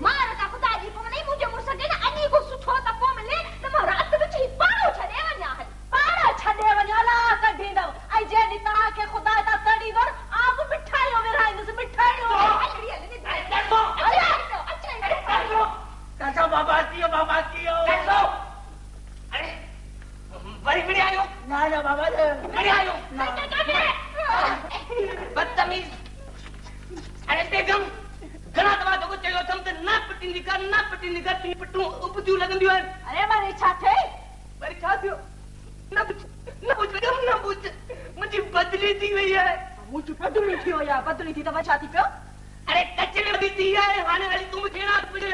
मार का खुदा जी को नहीं मुझे मुर्सटे ना अनी को सुठो त को मिले त मां रात बिची पाड़ो छडे वन्या हल पाड़ो छडे वन्या ला कढी दो आई जे नी ता के खुदा ता तड़ी दो आप मिठाइयो विराइन से मिठाइयो अच्छा बाबा कियो कैसो अरे बड़ी बड़ी आयो ना बाबा बड़ी आयो ना बदतमीज अरे बेगम घणा दवा जो चयो थम त ना पटिंदी कर ती पटू उपजू लगंदियो अरे मारी छा थे वरी छा थियो ना बुझ बेगम ना बुझ मुझी बदली थी वई है मुझ बदली थी हो या बदली थी त छा थी पियो अरे कचरे दी थी है हाने वाली तुम खेना पड़े